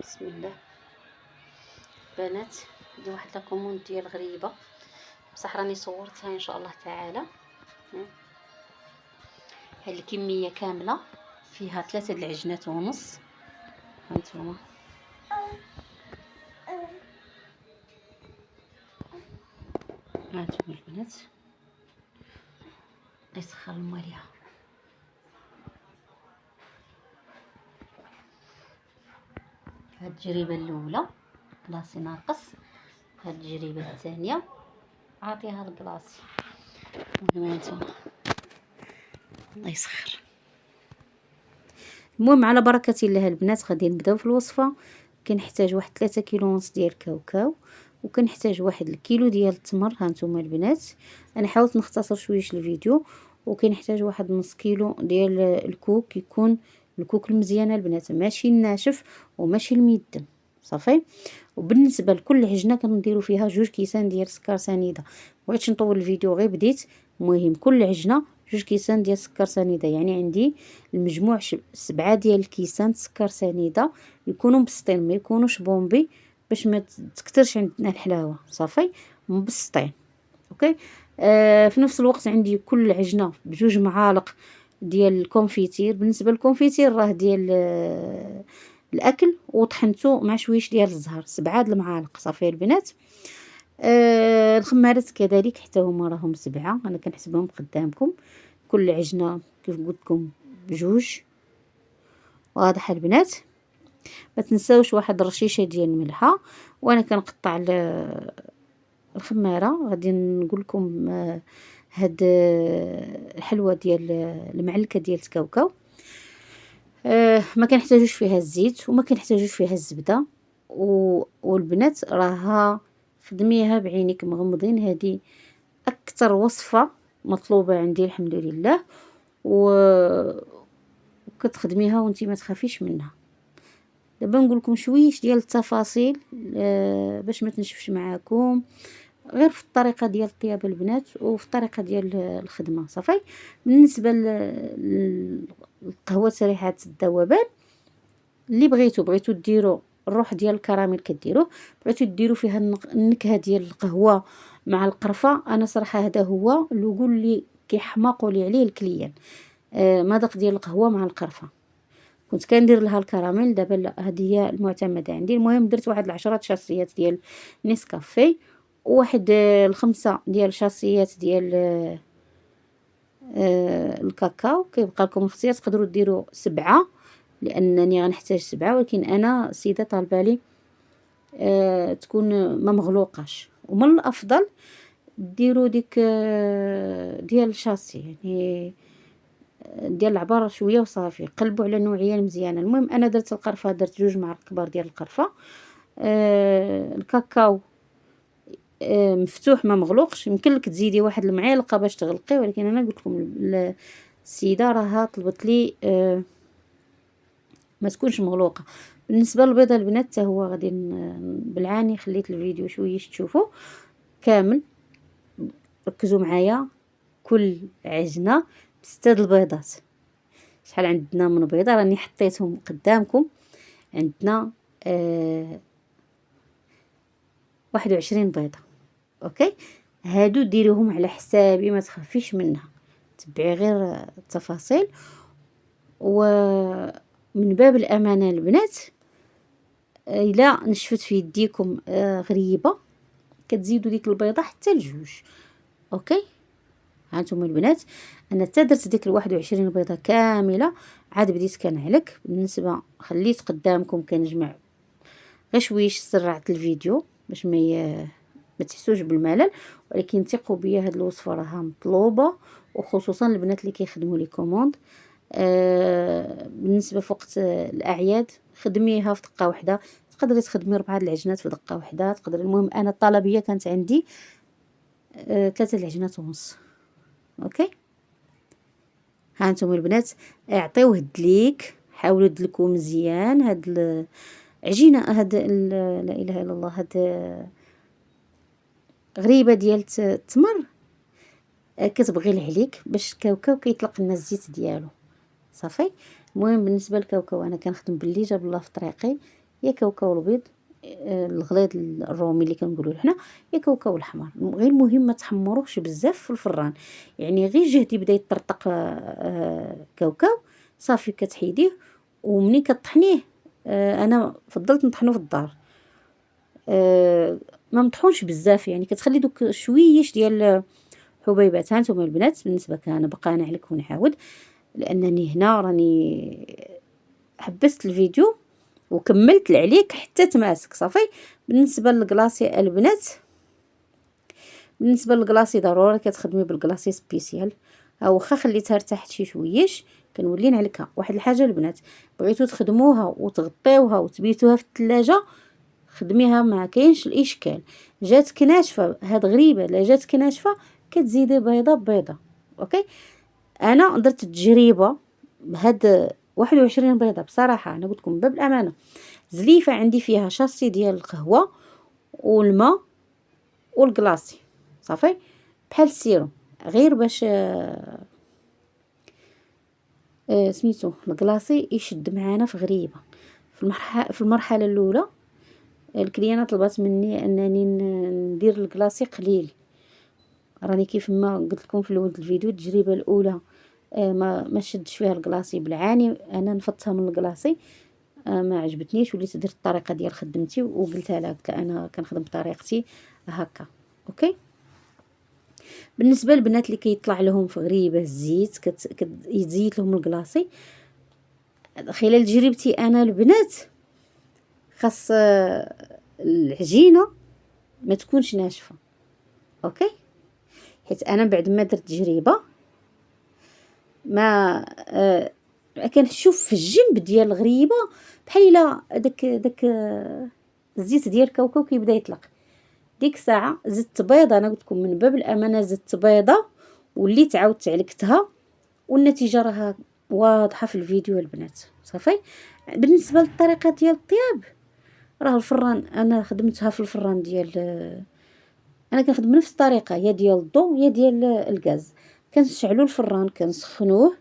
بسم الله. بنات، هذه واحد لاكوموند ديال غريبه، بصح راني صورتها ان شاء الله تعالى. هاد الكميه كامله فيها 3 العجنات ونص. هانتوما البنات، يسخر الماء ليها. هاد التجربه الاولى بلاصي ناقص، هاد التجربه الثانيه عاطيها البلاصي. هانتوما الله يسخر. المهم على بركه الله البنات غادي نبداو في الوصفه. كنحتاج واحد 3 كيلو ونص ديال الكاوكاو، وكنحتاج واحد الكيلو ديال التمر. هانتوما البنات، انا حاولت نختصر شويش الفيديو. وكنحتاج واحد نص كيلو ديال الكوك، يكون الكوك المزيان البنات، ماشي الناشف وماشي الميدم، صافي. وبالنسبه لكل عجنه كنديروا فيها 2 كيسان ديال السكر سنيده. بغيتش نطول الفيديو، غير بديت. المهم كل عجنه 2 كيسان ديال السكر سنيده، يعني عندي المجموع 7 ديال الكيسان سكر سنيده، يكونوا مبسطين ما يكونوش بومبي، باش ما تكترش عندنا الحلاوه، صافي، مبسطين. اوكي. في نفس الوقت عندي كل عجنه ب2 معالق ديال الكونفيتير. بالنسبه للكونفيتير راه ديال الاكل، وطحنته مع شويش ديال الزهر، 7 د المعالق، صافي البنات. الخمارات كذلك حتى هما راهم 7، انا كنحسبهم قدامكم. كل عجنه كيف قلت لكم ب2. واضح البنات؟ ما تنساوش واحد الرشيشه ديال الملحه. وانا كنقطع الخماره. غادي نقول لكم هاد الحلوه ديال المعلكه ديال الكاوكاو. ما كنحتاجوش فيها الزيت وما كنحتاجوش فيها الزبده. والبنات راها خدميها بعينيك مغمضين. هذه اكثر وصفه مطلوبه عندي الحمد لله، وكتخدميها وانتي ما تخافيش منها. دابا نقول لكم شويش ديال التفاصيل باش ما تنشفش معاكم، غير في الطريقه ديال الطياب البنات وفي الطريقه ديال الخدمه، صافي. بالنسبه للقهوه سريعه الذوبان، اللي بغيتو ديروا الروح ديال الكراميل كديروه، بغيتو ديروا فيها النكهه ديال القهوه مع القرفه. انا صراحه هذا هو اللوغو اللي كيحماقوا لي عليه الكليان، مذاق ديال القهوه مع القرفه. كنت كندير لها الكراميل، دابا لا، هذه هي المعتمده عندي. المهم درت واحد 10 شاسيات ديال نيسكافي، وواحد 5 ديال شاسيات ديال الكاكاو. كيبقى لكم الاختيار، تقدروا ديروا 7 لانني غنحتاج 7، ولكن انا السيده طالبه لي تكون ما مغلوقاش. ومن الافضل ديروا ديك ديال الشاسي، يعني ديال العبار شويه وصافي. قلبوا على النوعيه المزيانه. المهم انا درت القرفه، درت 2 معالق كبار ديال القرفه. الكاكاو مفتوح ما مغلوقش، يمكن لك تزيدي واحد المعلقه باش تغلقيه، ولكن انا قلت لكم السيده راها طلبت لي ما تكونش مغلوقه. بالنسبه للبيضه البنات حتى هو غادي بالعاني خليت الفيديو شويش تشوفوا كامل. ركزوا معايا، كل عجنه ب6 البيضات. شحال عندنا من بيضه؟ راني حطيتهم قدامكم. عندنا 21 بيضه. اوكي، هادو ديروهم على حسابي، ما تخافيش منها، تبعي غير التفاصيل. ومن باب الامانه البنات، الا نشفت في يديكم غريبه كتزيدوا ديك البيضه حتى ل2. اوكي، هانتوما البنات، انا حتى درت ديك 21 بيضه كامله، عاد بديت كنعلك. بالنسبه خليت قدامكم كنجمع غير شويش، سرعت الفيديو باش ما تحسوش بالملل. ولكن ثقوا بيا، هاد الوصفه راها مطلوبه، وخصوصا البنات اللي كيخدموا لي كوموند. بالنسبه في وقت الاعياد خدميها في دقه واحده، تقدري تخدمي 4 العجنات في دقه واحده، تقدري. المهم انا الطلبيه كانت عندي 3 العجنات ونص. اوكي، ها انتم البنات، اعطيوه الدليك، حاولوا تدلكوا مزيان هاد العجينه. هاد لا اله الا الله، هاد غريبه ديال التمر كتبغي العليك باش الكاوكاو كيطلق لنا الزيت ديالو، صافي. المهم بالنسبه للكاوكاو انا كنخدم باللي جاب الله في طريقي، يا كاوكاو البيض، الغليظ الرومي اللي كنقولوا حنا، يا كاوكاو الحمر. غير المهم ما تحمروهش بزاف في الفران، يعني غير جهد يبدا يطرطق كاوكاو صافي كتحيديه. ومنين كطحنيه، انا فضلت نطحنو في الدار، ما مطحونش بزاف، يعني كتخلي دوك شويش ديال حبيبات. ها نتوما البنات، بالنسبه كان بقى نعلك ونعاود، لانني هنا راني حبست الفيديو وكملت العليك حتى تماسك صافي. بالنسبه للكلاصي البنات، بالنسبه للكلاصي ضروري كتخدمي بالكلاصي سبيسيال. ها واخا خليتها ارتاحت شي شويش كنولي نعلكها. واحد الحاجه البنات، بغيتو تخدموها وتغطيوها وتبيتوها في الثلاجه، خدميها ما كاينش الاشكال. جاتك ناشفه هاد غريبه، لا جاتك ناشفه كتزيدي بيضه بيضه. اوكي، انا درت تجربه بهاد 21 بيضه. بصراحه انا قلت لكم باب الامانه، زليفه عندي فيها شاصي ديال القهوه والماء والكلاصي صافي، بحال السيرو، غير باش سميتو الكلاصي يشد معانا في غريبه. في المرحله الاولى الكليانه طلبات مني انني ندير الكلاصي قليل. راني كيف ما قلت لكم في الاول الفيديو، التجربه الاولى ما شدش فيها الكلاصي، بالعاني انا نفضتها من الكلاصي، ما عجبتنيش. وليت درت الطريقه ديال خدمتي وقلتها لها، قلت لها انا كنخدم بطريقتي هكا. اوكي، بالنسبه للبنات اللي كيطلع لهم في غريبه الزيت يتزيت لهم الكلاصي، خلال تجربتي انا البنات خاص العجينه ما تكونش ناشفه. اوكي، حيت انا بعد ما درت تجربه ما كنشوف في الجنب ديال الغريبه بحال الا داك الزيت ديال الكاوكاو كيبدا يطلق. ديك الساعه زدت بيضه، انا قلت لكم من باب الامانه زدت بيضه وليت عاودت علكتها، والنتيجه راها واضحه في الفيديو البنات صافي. بالنسبه للطريقه ديال الطياب، راه الفران انا خدمتها في الفران ديال انا كنخدم نفس الطريقه، يا ديال الضو يا ديال الغاز. كنشعلوا الفران كنسخنوه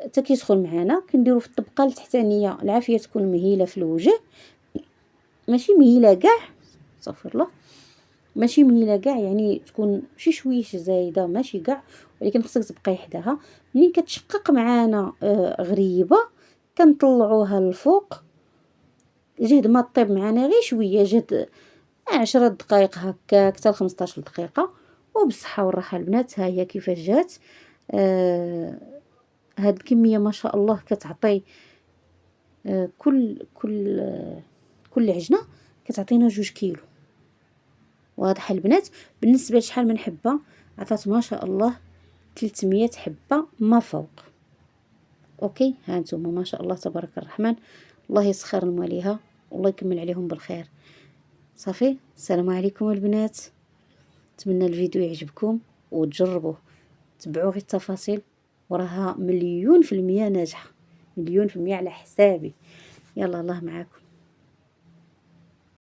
حتى كيسخن معانا، كنديرو في الطبقه التحتانيه العافيه تكون مهيله في الوجه، ماشي مهيله كاع، استغفر الله، ماشي مهيله كاع، يعني تكون شي شويش زايده ماشي كاع، ولكن خصك تبقاي حداها. ملي كتشقق معانا غريبه كنطلعوها للفوق، جهد ما طيب معانا غير شويه، جهد 10 دقائق هكا حتى 15 دقيقه، وبالصحه والراحه البنات. ها هي كيفاش جات. هاد الكميه ما شاء الله كتعطي كل عجنه كتعطينا 2 كيلو. واضح البنات. بالنسبه لشحال من حبه، عطات ما شاء الله 300 حبه ما فوق. اوكي، ها انتم ما شاء الله تبارك الرحمن، الله يسخر المواليها والله يكمل عليهم بالخير. صافي، السلام عليكم البنات، نتمنى الفيديو يعجبكم وتجربوه، تبعوا في التفاصيل، وراها 100% ناجحه، 100% على حسابي. يلا الله معاكم.